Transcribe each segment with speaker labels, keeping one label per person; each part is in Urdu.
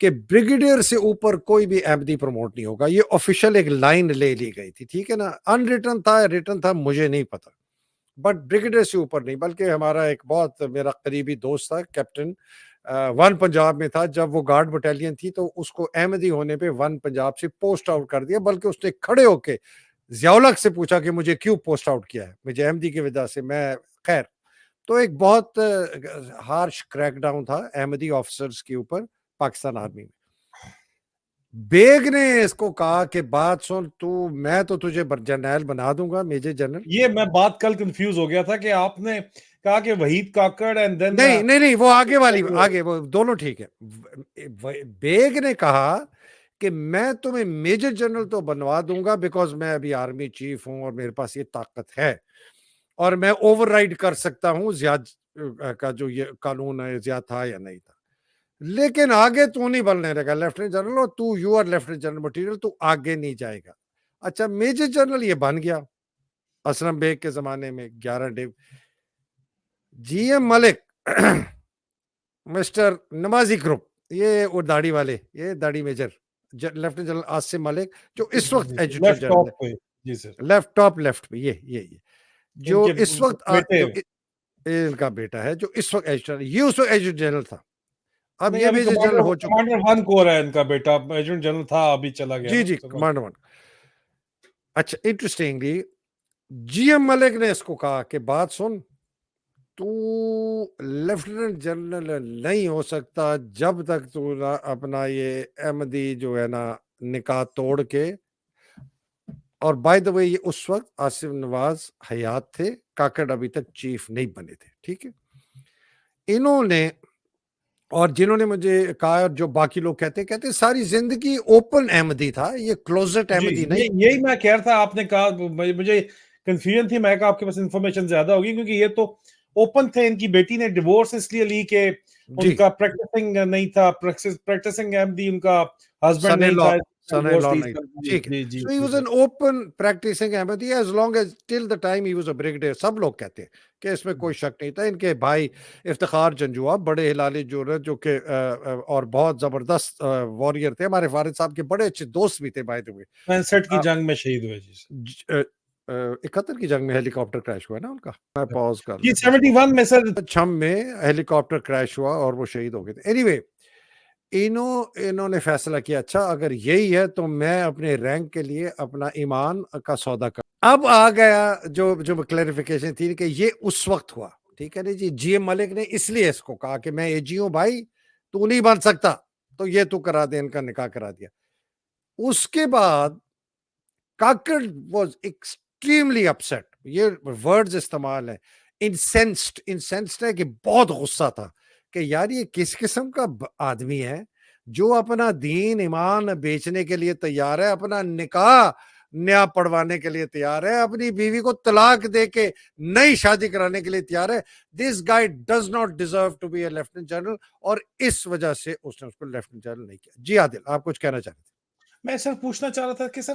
Speaker 1: کہ بریگیڈیئر سے اوپر کوئی بھی احمدی پروموٹ نہیں ہوگا. یہ آفیشیل ایک لائن لے لی گئی تھی, ٹھیک ہے نا, ان ریٹن تھا ریٹن تھا مجھے نہیں پتا, بٹ بریگیڈیئر سے اوپر نہیں. بلکہ ہمارا ایک بہت میرا قریبی دوست تھا, کیپٹن ون پنجاب میں تھا, جب وہ گارڈ بٹالین تھی تو اس کو احمدی ہونے پہ ون پنجاب سے پوسٹ آؤٹ کر دیا, بلکہ اس نے کھڑے ہو کے ضیاء الحق سے پوچھا کہ مجھے کیوں پوسٹ آؤٹ کیا ہے, مجھے احمدی کی وجہ سے. میں خیر, تو ایک بہت ہارش کریک ڈاؤن تھا احمدی آفیسرز کے اوپر پاکستان آرمی میں. بیگ نے اس کو کہا کہ بات سن, میں تو تجھے جرنیل بنا دوں گا, میجر جنرل.
Speaker 2: یہ میں بات کل کنفیوز ہو گیا تھا کہ آپ نے کہا کہ وحید کاکڑ اینڈ دین
Speaker 1: نہیں وہ آگے والی, آگے وہ دونوں ٹھیک ہے. بیگ نے کہا کہ میں تمہیں میجر جنرل تو بنوا دوں گا بیکاز میں ابھی آرمی چیف ہوں اور میرے پاس یہ طاقت ہے اور میں اوور رائڈ کر سکتا ہوں زیاد کا جو یہ قانون ہے زیاد تھا یا نہیں تھا. لیکن آگے تو نہیں بننے لگا لیفٹیننٹ جنرل, اور تو you R lieutenant general material, تو آگے نہیں جائے گا. اچھا میجر جنرل یہ بن گیا اسلم بیگ کے زمانے میں 11 ڈے. جی ایم ملک مسٹر نمازی گروپ, یہ وہ داڑھی والے, یہ داڑھی میجر لیفٹیننٹ جنرل عاصم ملک جو اس وقت ایڈجوکیٹر جنرل ہے,
Speaker 2: جی سر,
Speaker 1: لیفٹ ٹاپ لیفٹ پہ, یہ جو اس وقت ان کا بیٹا ہے جو اس وقت ایڈجوکیٹر, یہ اس وقت ایڈجوکیٹر جنرل تھا, اب یہ میجر جنرل ہو چکا.
Speaker 2: کمانڈر ون کور ہے ان کا بیٹا, ایڈجوکیٹر جنرل تھا ابھی چلا گیا.
Speaker 1: جی کمانڈر ون. اچھا انٹرسٹنگلی جی ایم ملک نے اس کو کہا کہ بات سن, تو لیفٹیننٹ جنرل نہیں ہو سکتا جب تک تو اپنا یہ احمدی جو ہے نا نکاح توڑ کے, اور بائی دا وے یہ اس وقت آصف نواز حیات تھے, کاکڑ ابھی تک چیف نہیں بنے تھے, ٹھیک ہے. انہوں نے, اور جنہوں نے مجھے کہا, اور جو باقی لوگ کہتے ساری زندگی اوپن احمدی تھا, یہ کلوزٹ احمدی نہیں.
Speaker 2: یہی میں کہہ رہا تھا, آپ نے کہا مجھے کنفیوژن تھی, میں کہا آپ کے پاس انفارمیشن زیادہ ہوگی کیونکہ یہ تو اوپن تھے. ان کی بیٹی نے ڈیورس اس لیے لی کہ ان کا پریکٹسنگ نہیں تھا, پریکٹسنگ احمدی ان کا ہسبینڈ نہیں تھا.
Speaker 1: ٹھیک ہے, so he was an open practicing Ahmadi as long as till the time he was a brigadier. سب لوگ کہتے ہیں کہ اس میں کوئی شک نہیں تھا. ان کے بھائی افتخار جنجوا بڑے ہلالی جو کہ اور بہت زبردست واریر تھے, ہمارے فارد صاحب کے بڑے اچھے دوست بھی تھے. بائی دی وے
Speaker 2: 65 کی جنگ میں شہید ہوئے.
Speaker 1: 71 کی جنگ میں ہیلی کاپٹر کریش ہوا نا ان کا, میں پاز کر
Speaker 2: جی 71 میں سر
Speaker 1: چھم میں ہیلی کاپٹر کریش ہوا اور وہ شہید ہو گئے تھے. اینی وے انہوں نے فیصلہ کیا, اچھا اگر یہی ہے تو میں اپنے رینک کے لیے اپنا ایمان کا سودا کر. اب آ گیا جو کلیریفیکیشن تھی کہ یہ اس وقت ہوا, ٹھیک ہے جی. جی ایم ملک نے اس لیے اس کو کہا کہ میں اے جی ہوں بھائی, تو نہیں بن سکتا, تو یہ تو کرا دے, ان کا نکاح کرا دیا. اس کے بعد کاکڑ واز ایکسٹریملی اپسیٹ, یہ ورڈز استعمال ہے, انسینسڈ ہے کہ بہت غصہ تھا کہ یار یہ کس قسم کا آدمی ہے جو اپنا دین ایمان بیچنے کے لیے تیار ہے, اپنا نکاح نیا پڑھوانے کے لیے تیار ہے, اپنی بیوی کو طلاق دے کے نئی شادی کرانے کے لیے تیار ہے. This guy does not deserve to be a lieutenant general, اور اس وجہ سے اس نے اس کو لیفٹیننٹ جنرل نہیں کیا. جی عادل, آپ کچھ کہنا چاہتے تھے؟
Speaker 2: میں سر پوچھنا چاہ رہا تھا کہ سر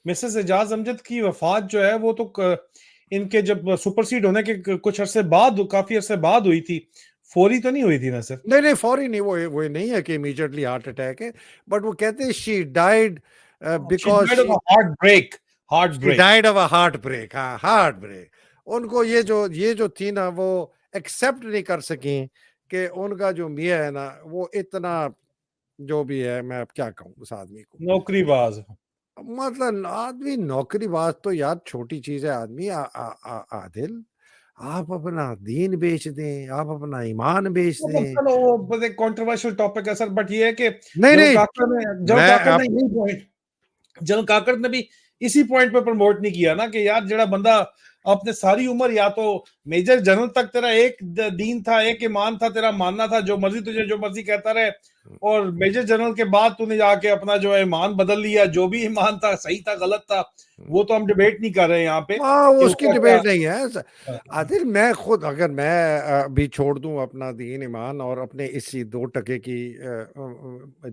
Speaker 2: مسز اعجاز امجد کی وفات جو ہے وہ تو ان کے جب سپر سیڈ ہونے کے کچھ عرصے بعد, کافی عرصے بعد ہوئی تھی, فوری تو نہیں ہوئی تھی نا سر؟
Speaker 1: نہیں فوری نہیں, وہ نہیں ہے کہ امیڈیٹلی ہارٹ اٹیک ہے, بٹ وہ کہتے ہیں she died because
Speaker 2: heart break.
Speaker 1: Died of a heart break. ہاں ہارٹ بریک. ان کو یہ جو تھی نا وہ ایکسپٹ نہیں کر سکیں کہ ان کا جو میاں ہے نا وہ اتنا جو بھی ہے, میں اب کیا کہوں اس آدمی کو,
Speaker 2: نوکری باز.
Speaker 1: مطلب آدمی نوکری باز تو یار چھوٹی چیز ہے. آدمی عادل, آپ اپنا دین بیچ دیں, آپ اپنا ایمان بیچ دیں.
Speaker 2: وہ ایک کنٹروورشل ٹاپک ہے سر, بٹ یہ ہے کہ
Speaker 1: نہیں
Speaker 2: جنرل کاکڑ نے بھی اسی پوائنٹ پہ پروموٹ نہیں کیا نا کہ یار جڑا بندہ اپنے ساری عمر یا تو میجر جنرل تک تیرا ایک دین تھا, ایک ایمان تھا, تیرا ماننا تھا, جو مرضی تجھے جو مرضی کہتا رہے, اور میجر جنرل کے بعد تو نے جا کے اپنا جو ایمان بدل لیا, جو بھی ایمان تھا صحیح تھا غلط تھا, وہ تو ہم ڈیبیٹ نہیں کر رہے یہاں پہ,
Speaker 1: اس کی ڈیبیٹ نہیں ہے. عادل میں خود اگر میں بھی چھوڑ دوں اپنا دین ایمان اور اپنے اسی 2% کی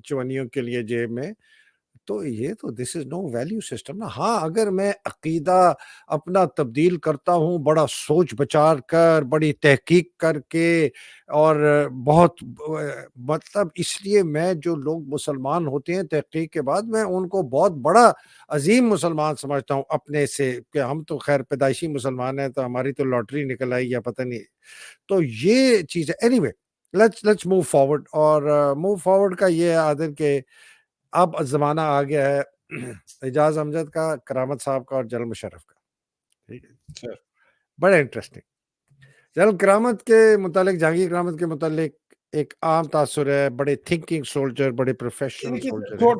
Speaker 1: چونیوں کے لیے جیب میں, تو یہ تو دس از نو ویلیو سسٹم نا. ہاں اگر میں عقیدہ اپنا تبدیل کرتا ہوں بڑا سوچ بچار کر, بڑی تحقیق کر کے, اور بہت مطلب اس لیے میں جو لوگ مسلمان ہوتے ہیں تحقیق کے بعد میں ان کو بہت بڑا عظیم مسلمان سمجھتا ہوں اپنے سے, کہ ہم تو خیر پیدائشی مسلمان ہیں تو ہماری تو لاٹری نکل آئی یا پتہ نہیں. تو یہ چیز ہے. Any way let's move forward. اور موو فارورڈ کا یہ ہے عادل کہ اب زمانہ آ گیا ہے اعجاز امجد کا, کرامت صاحب کا اور جنرل مشرف کا. ٹھیک ہے, بڑا انٹرسٹنگ. جنرل کرامت کے متعلق, جہانگیر کرامت کے متعلق ایک عام تاثر ہے, بڑے تھنکنگ سولجر, بڑے پروفیشنل سولجر ہیں.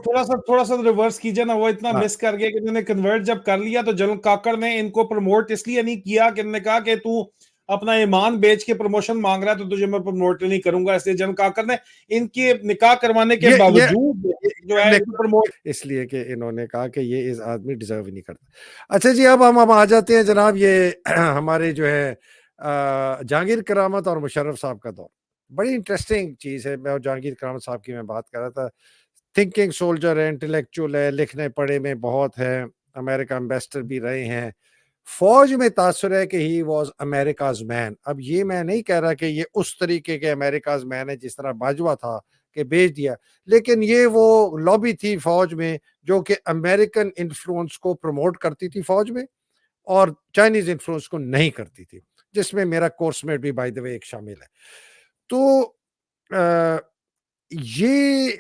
Speaker 2: تھوڑا سا ریورس کیجئے نا, وہ اتنا
Speaker 1: ہاں.
Speaker 2: مس کر گئے کہ انہوں نے کنورٹ جب کر لیا تو جنرل کاکڑ نے ان کو پروموٹ اس لیے نہیں کیا کہ انہوں نے کہا کہ تو اپنا ایمان بیچ کے پروموشن مانگ رہا ہے تو تجھے میں پروموٹ نہیں کروں گا. اس لیے جنرل کاکڑ نے ان کے نکاح کروانے کے باوجود جو ہے پروموٹ,
Speaker 1: اس لیے کہ انہوں نے کہا کہ یہ اس آدمی ڈیزرو ہی نہیں کرتا. اچھا جی, اب ہم آ جاتے ہیں جناب یہ ہمارے جو ہے جہانگیر کرامت اور مشرف صاحب کا دور. بڑی انٹرسٹنگ چیز ہے. میں جہانگیر کرامت صاحب کی میں بات کر رہا تھا. تھنکنگ سولجر ہے, انٹلیکچوئل ہے, لکھنے پڑھے میں بہت ہے, امریکہ امبیسڈر بھی رہے ہیں. فوج میں تاثر ہے کہ ہی واز امریکاز مین. اب یہ میں نہیں کہہ رہا کہ یہ اس طریقے کے امریکاز مین ہے جس طرح باجوہ تھا کہ بھیج دیا, لیکن یہ وہ لابی تھی فوج میں جو کہ امریکن انفلوئنس کو پروموٹ کرتی تھی فوج میں, اور چائنیز انفلوئنس کو نہیں کرتی تھی, جس میں میرا کورس میٹ بھی بائی دا وے ایک شامل ہے. تو یہ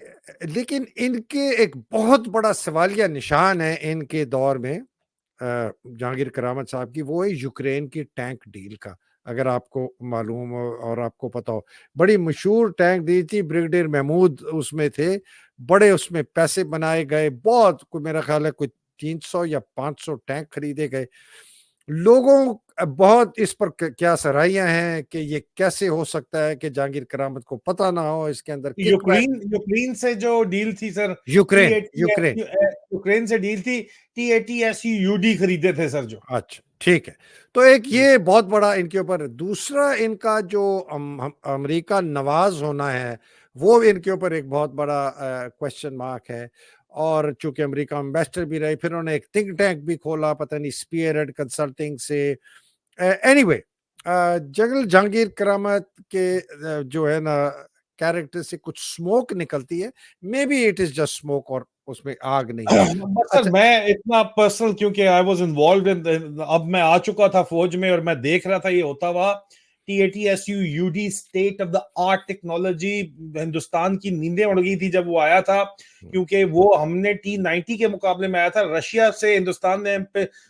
Speaker 1: لیکن ان کے ایک بہت بڑا سوالیہ نشان ہے ان کے دور میں جہانگیر کرامت صاحب کی, وہ ہے یوکرین کی ٹینک ڈیل کا. اگر آپ کو معلوم ہو اور آپ کو پتا ہو, بڑی مشہور ٹینک ڈیل تھی, بریگیڈیئر محمود اس میں تھے, بڑے اس میں پیسے بنائے گئے, بہت میرا خیال ہے کوئی 300 یا 500 ٹینک خریدے گئے. لوگوں بہت اس پر کیا سرائیاں ہیں کہ یہ کیسے ہو سکتا ہے کہ جہانگیر کرامت کو پتہ نہ ہو اس کے اندر
Speaker 2: یوکرین سے جو ڈیل تھی سر, یوکرین سے ڈیل تھی, TATSUUD خریدے تھے سر جو.
Speaker 1: اچھا ٹھیک ہے. تو ایک یہ بہت بڑا ان کے اوپر. دوسرا ان کا جو امریکہ نواز ہونا ہے وہ ان کے اوپر ایک بہت بڑا کوشچن مارک ہے. اور چونکہ امریکہ امبیسڈر بھی رہے, پھر انہوں نے ایک تھنک ٹینک بھی کھولا, پتہ نہیں اسپیئر ہیڈ کنسلٹنگ سے. اینی وے جنرل جہانگیر کرامت کے جو ہے نا کیریکٹر سے کچھ سموک نکلتی ہے, maybe it is just smoke, اور اس میں آگ نہیں ہے.
Speaker 2: سر میں اتنا پرسنل کیونکہ آئی واز انوالوڈ, اب میں آ چکا تھا فوج میں اور میں دیکھ رہا تھا یہ ہوتا ہوا. TATSUUD state of the art technology, Hindustan کی نیندیں اڑ گئی تھی جب وہ آیا تھا, کیونکہ وہ ہم نے T90 کے مقابلے میں آیا تھا. رشیا سے ہندوستان نے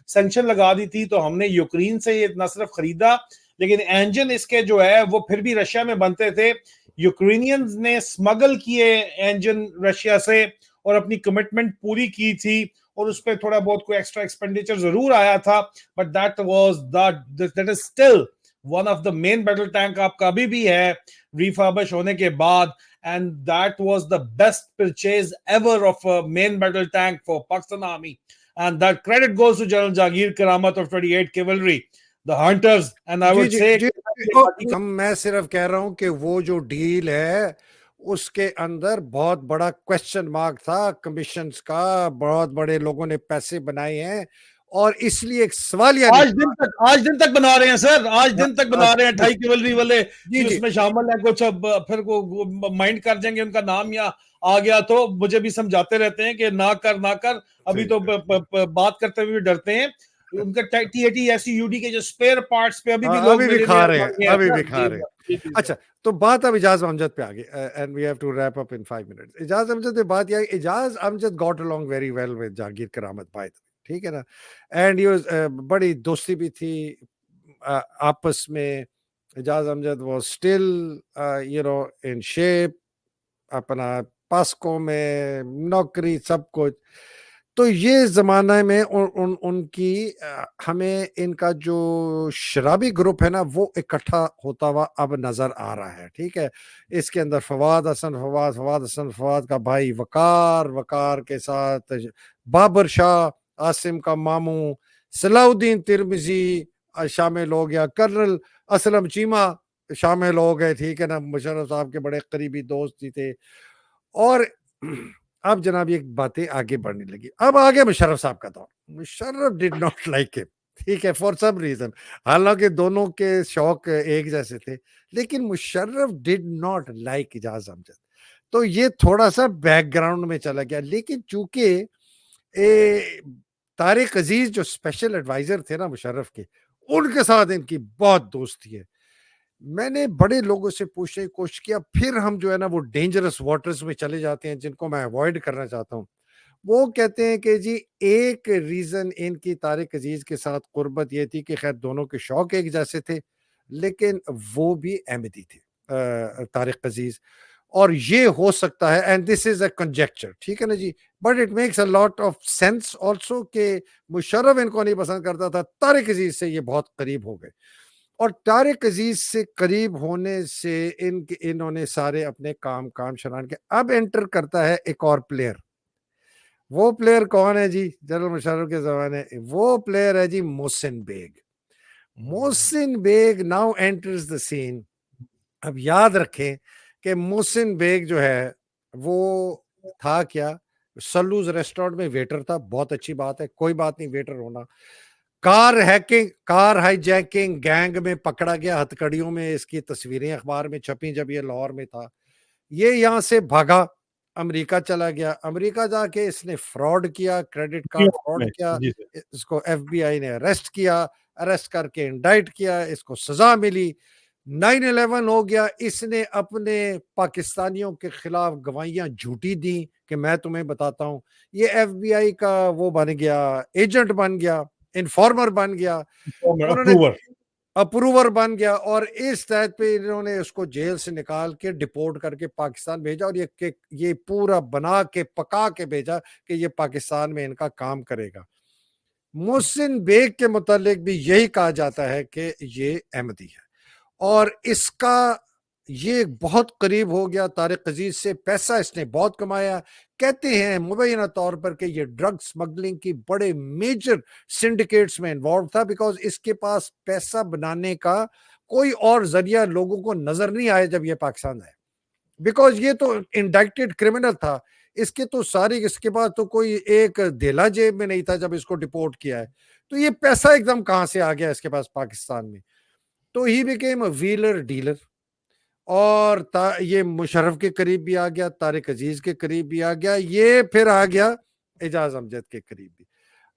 Speaker 2: سینکشن لگا دی تھی, تو ہم نے یوکرین سے یہ نہ صرف خریدا لیکن انجن اس کے جو ہے وہ پھر بھی رشیا میں بنتے تھے. یوکرینینز نے اسمگل کیے انجن رشیا سے اور اپنی کمٹمنٹ پوری کی تھی, اور اس پہ تھوڑا بہت کوئی ایکسٹرا ایکسپینڈیچر ضرور آیا تھا, but that is still one of the main battle tank آپ کا ابھی بھی ہے ریفربش ہونے کے بعد, and that was the best purchase ever of a main battle tank for Pakistan Army, and that credit goes to General Jahangir Karamat of 28 Cavalry, the hunters. And I would say
Speaker 1: میں صرف کہہ رہا ہوں کہ وہ جو ڈیل ہے اس کے اندر بہت بڑا کوشچن مارک تھا کمیشنز کا, بہت بڑے لوگوں نے پیسے بنائے ہیں, اور اس لیے ایک سوالیہ
Speaker 2: آج دن تک بنا رہے ہیں سر, آج دن تک بنا رہے ہیں 28 کیولری والے, اس میں شامل ہے کچھ. اب پھر کو مائنڈ کر جائیں گے ان کا نام یا آ گیا تو مجھے بھی سمجھاتے رہتے ہیں کہ نہ کر, ابھی تو بات کرتے ہوئے ڈرتے ہیں. ان کا TATSUUD کے جو سپیئر پارٹس پہ ابھی بھی لوگ
Speaker 1: کھا رہے ہیں. اچھا تو بات اب اعجاز امجد پہ آگے, and we have to wrap up in 5 minutes. اعجاز امجد نے بات یہ, اعجاز امجد got along very well with Jahangir کرامت by the way, ٹھیک ہے نا, اینڈ بڑی دوستی بھی تھی آپس میں. اعجاز امجد واز اسٹل ان شیپ, اپنا پاسکو میں نوکری سب کچھ. تو یہ زمانہ میں ان کی ہمیں ان کا جو شرابی گروپ ہے نا وہ اکٹھا ہوتا ہوا اب نظر آ رہا ہے, ٹھیک ہے. اس کے اندر فواد حسن فواد کا بھائی وقار کے ساتھ بابر شاہ, عاصم کا ماموں صلاح الدین ترمذی شامل ہو گیا, کرنل اسلم چیمہ شامل ہو گئے, ٹھیک ہے نا, مشرف صاحب کے بڑے قریبی دوست ہی تھے. اور اب جناب یہ باتیں آگے بڑھنے لگی. اب آگے مشرف صاحب کا دور. Musharraf did not like it. ٹھیک ہے, فار سم ریزن. حالانکہ دونوں کے شوق ایک جیسے تھے, لیکن مشرف ڈڈ ناٹ لائک اعجاز امجد. تو یہ تھوڑا سا بیک گراؤنڈ میں چلا گیا. لیکن چونکہ طارق عزیز جو اسپیشل ایڈوائزر تھے نا مشرف کے, ان کے ساتھ ان کی بہت دوستی ہے. میں نے بڑے لوگوں سے پوچھنے کی کوشش کیا, پھر ہم جو ہے نا وہ ڈینجرس واٹرز میں چلے جاتے ہیں جن کو میں اوائڈ کرنا چاہتا ہوں. وہ کہتے ہیں کہ جی ایک ریزن ان کی طارق عزیز کے ساتھ قربت یہ تھی کہ خیر دونوں کے شوق ایک جیسے تھے, لیکن وہ بھی احمدی تھے طارق عزیز. اور یہ ہو سکتا ہے, and this is a conjecture, ٹھیک ہے نا جی, but it makes a lot of sense also کہ مشرف ان کو نہیں پسند کرتا تھا, طارق عزیز سے یہ بہت قریب ہو گئے. اور طارق عزیز سے قریب ہونے سے انہوں نے سارے اپنے کام شران کے. اب انٹر کرتا ہے ایک اور پلیئر. وہ پلیئر کون ہے جی جنرل مشرف کے زمانے؟ وہ پلیئر ہے جی محسن بیگ. محسن بیگ ناؤ انٹرز دا سین. اب یاد رکھیں کہ محسن بیگ جو ہے وہ تھا کیا, سلوز ریسٹورنٹ میں ویٹر تھا. بہت اچھی بات ہے, کوئی بات نہیں ویٹر ہونا. کار ہائی جیکنگ گینگ میں پکڑا گیا, ہتھ کڑیوں میں اس کی تصویریں اخبار میں چھپیں جب یہ لاہور میں تھا. یہ یہاں سے بھاگا, امریکہ چلا گیا. امریکہ جا کے اس نے فراڈ کیا, کریڈٹ کارڈ فراڈ کیا.
Speaker 2: جی سر.
Speaker 1: اس کو ایف بی آئی نے اریسٹ کیا, اریسٹ کر کے انڈائٹ کیا, اس کو سزا ملی. 9/11 ہو گیا, اس نے اپنے پاکستانیوں کے خلاف گواہیاں جھوٹی دی کہ میں تمہیں بتاتا ہوں. یہ ایف بی آئی کا وہ بن گیا, ایجنٹ بن گیا, انفارمر بن گیا, انہوں نے اپروور بن گیا. اور اس تحت پہ انہوں نے اس کو جیل سے نکال کے ڈپورٹ کر کے پاکستان بھیجا, اور یہ پورا بنا کے پکا کے بھیجا کہ یہ پاکستان میں ان کا کام کرے گا. محسن بیگ کے متعلق بھی یہی کہا جاتا ہے کہ یہ احمدی ہے, اور اس کا یہ بہت قریب ہو گیا طارق عزیز سے. پیسہ اس نے بہت کمایا. کہتے ہیں مبینہ طور پر کہ یہ ڈرگ سمگلنگ کی بڑے میجر سنڈیکیٹس میں انوالو تھا, بیکاز اس کے پاس پیسہ بنانے کا کوئی اور ذریعہ لوگوں کو نظر نہیں آیا جب یہ پاکستان آئے, بیکاز یہ تو انڈائکٹڈ کرمنل تھا. اس کے تو ساری, اس کے بعد تو کوئی ایک دھیلا جیب میں نہیں تھا جب اس کو ڈپورٹ کیا ہے. تو یہ پیسہ ایک دم کہاں سے آ گیا اس کے پاس پاکستان میں؟ تو he became a wheeler dealer. اور یہ مشرف کے قریب بھی آ گیا, طارق عزیز کے قریب بھی آ گیا, یہ پھر آ گیا اعجاز امجد کے قریب بھی.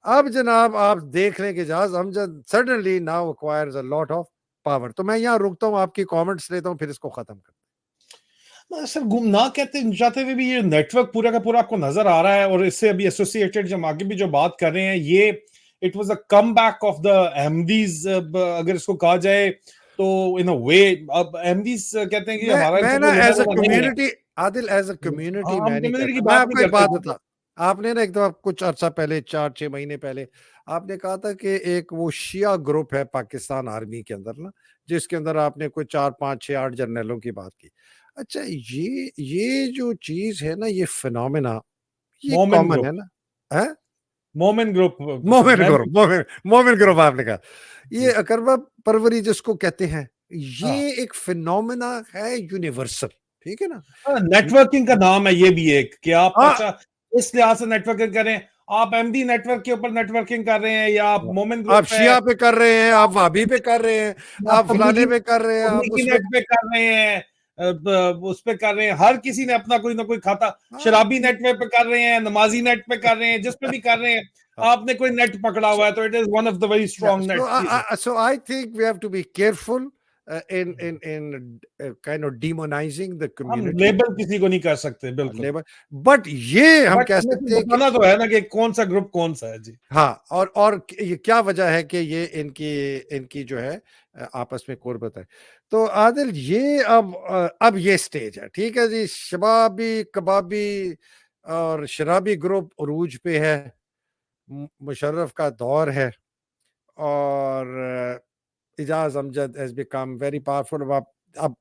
Speaker 1: اب جناب آپ دیکھ لیں کہ Ejaz Amjad suddenly now acquires a lot of power. تو میں یہاں رکتا ہوں, آپ کی کامنٹس لیتا ہوں, پھر اس کو ختم کرتا ہوں.
Speaker 2: سر نہ کہتے چاہتے ہوئے بھی یہ نیٹ ورک پورا کا پورا آپ کو نظر آ رہا ہے, اور اس سے ابھی ایسوسیٹڈ جب آگے بھی جو بات کر رہے ہیں, یہ it was a come back of the Ahmadis, اگر اس کو کہا جائے تو ان اے وے. اب احمدیز کہتے ہیں کہ ہمارا
Speaker 1: میں نا as a community, Adil as a community میں نہیں کہتا. میں آپ کو ایک بات بتا, آپ نے نا ایک دفعہ کچھ عرصہ پہلے 4-6 مہینے پہلے آپ نے کہا تھا کہ ایک وہ شیعہ گروپ ہے پاکستان آرمی کے اندر نا, جس کے اندر آپ نے کوئی 4-5-6-8 جرنیلوں کی بات کی. اچھا یہ جو چیز ہے نا, یہ فینومینا, یہ کامن ہے نا.
Speaker 2: مومن گروپ
Speaker 1: مومن گروپ آپ نے کہا, یہ اقربہ پروری جس کو کہتے ہیں, یہ ایک فینومینا ہے یونیورسل, ٹھیک ہے نا.
Speaker 2: نیٹ ورکنگ کا نام ہے یہ بھی ایک, کہ آپ اچھا اس لحاظ سے نیٹ ورکنگ کریں, آپ احمدی نیٹ ورک کے اوپر نیٹ ورکنگ کر رہے ہیں, یا آپ مومن گروپ,
Speaker 1: آپ شیعہ پہ کر رہے ہیں, آپ وہابی پہ کر رہے ہیں, آپ فلانے پہ کر رہے ہیں, آپ اس
Speaker 2: نیٹ پہ کر رہے ہیں, اس پہ کر رہے ہیں. ہر کسی نے اپنا کوئی نہ کوئی کھاتا. شرابی نیٹ پہ کر رہے ہیں, نمازی نیٹ پہ کر رہے ہیں, جس پہ بھی کر رہے ہیں, آپ نے کوئی نیٹ پکڑا ہوا ہے تو it is one of the very strong net.
Speaker 1: So I think we have to be careful in kind of demonizing the community.
Speaker 2: Label کسی کو نہیں کر سکتے بالکل,
Speaker 1: بٹ یہ ہم کہہ سکتے ہیں
Speaker 2: بتانا تو ہے نا کہ کون سا گروپ کون سا ہے. جی
Speaker 1: ہاں, اور یہ کیا وجہ ہے کہ یہ ان کی جو ہے آپس میں قربت ہے. تو عادل یہ اب یہ سٹیج ہے, ٹھیک ہے جی, شبابی کبابی اور شرابی گروپ عروج پہ ہے, مشرف کا دور ہے, اور اعجاز امجد has become very powerful.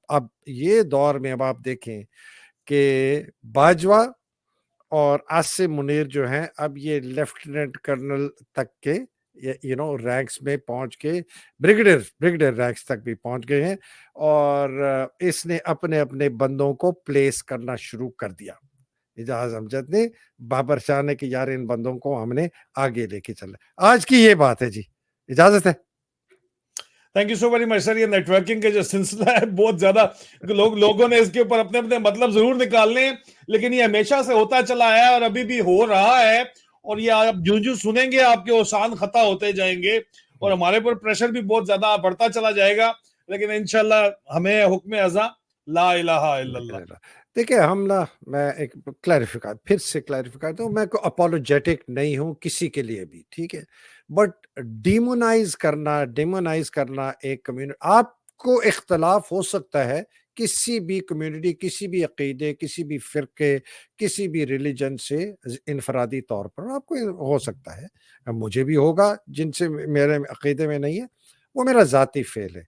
Speaker 1: اب یہ دور میں اب آپ دیکھیں کہ باجوہ اور عاصم منیر جو ہیں, اب یہ لیفٹیننٹ کرنل تک کے رینکس میں پہنچ کے بریگیڈیئر رینکس تک بھی پہنچ گئے ہیں, اور اس نے اپنے بندوں کو پلیس کرنا شروع کر دیا. اعجاز امجد نے، بابر شاہ نے کہ یار ان بندوں کو ہم نے آگے لے کے چلنا. آج کی یہ بات ہے جی. اجازت ہے.
Speaker 2: Thank you so very much sir. یہ نیٹ ورکنگ کا جو سلسلہ ہے بہت زیادہ لوگوں نے اس کے اوپر اپنے اپنے مطلب ضرور نکالنے ہیں، لیکن یہ ہمیشہ سے ہوتا چلا آیا ہے اور ابھی بھی ہو رہا ہے، اور یہ آپ جو سنیں گے آپ کے اوسان خطا ہوتے جائیں گے اور ہمارے اوپر پریشر بھی بہت زیادہ بڑھتا چلا جائے گا، لیکن انشاءاللہ ہمیں حکم ازاں لا الہ الا اللہ.
Speaker 1: دیکھیں ہم نا، میں ایک پھر سے کلیریفائی کرتا ہوں، میں کوئی اپولوجیٹک نہیں ہوں کسی کے لیے بھی، ٹھیک ہے، بٹ ڈیمونائز کرنا ایک کمیونٹی، آپ کو اختلاف ہو سکتا ہے کسی بھی کمیونٹی، کسی بھی عقیدے، کسی بھی فرقے، کسی بھی ریلیجن سے انفرادی طور پر آپ کو ہو سکتا ہے، مجھے بھی ہوگا جن سے میرے عقیدے میں نہیں ہے، وہ میرا ذاتی فعل ہے.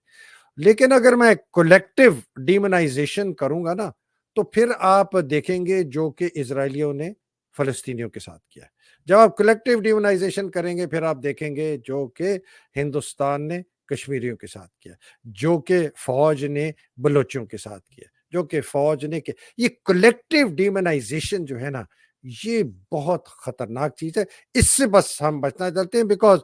Speaker 1: لیکن اگر میں کولیکٹیو ڈیمونائزیشن کروں گا نا، تو پھر آپ دیکھیں گے جو کہ اسرائیلیوں نے فلسطینیوں کے ساتھ کیا. جب آپ کولیکٹیو ڈیمونائزیشن کریں گے پھر آپ دیکھیں گے جو کہ ہندوستان نے کشمیریوں کے ساتھ کیا، جو کہ فوج نے بلوچوں کے ساتھ کیا، جو کہ فوج نے کیا. یہ کولیکٹیو ڈیمونائزیشن جو ہے نا، یہ بہت خطرناک چیز ہے. اس سے بس ہم بچنا چاہتے ہیں، بیکاز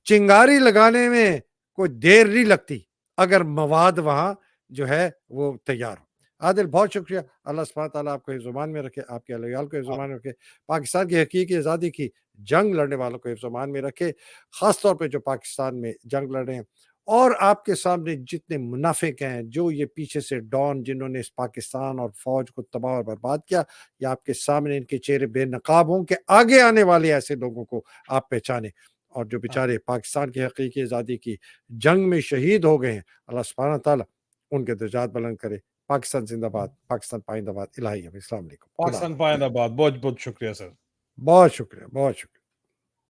Speaker 1: چنگاری لگانے میں کوئی دیر نہیں لگتی اگر مواد وہاں جو ہے وہ تیار ہو. عادل بہت شکریہ. اللہ سبحانہ تعالیٰ آپ کو حفظ و امان میں رکھے، آپ کے اہل ویال کو حفظ و امان میں رکھے، پاکستان کی حقیقی آزادی کی جنگ لڑنے والوں کو حفظ و امان میں رکھے، خاص طور پہ جو پاکستان میں جنگ لڑ رہے ہیں. اور آپ کے سامنے جتنے منافق ہیں، جو یہ پیچھے سے ڈان جنہوں نے اس پاکستان اور فوج کو تباہ اور برباد کیا، یہ آپ کے سامنے ان کے چہرے بے نقاب ہوں کہ آگے آنے والے ایسے لوگوں کو آپ پہچانیں. اور جو بیچارے پاکستان کی حقیقی آزادی کی جنگ میں شہید ہو گئے ہیں، اللہ سبحانہ تعالیٰ ان کے درجات بلند کرے. پاکستان زندہ باد، پاکستان پائندہ باد. الہی السلام علیکم.
Speaker 2: پاکستان پائندہ باد. بہت بہت شکریہ سر.
Speaker 1: بہت شکریہ، بہت شکریہ.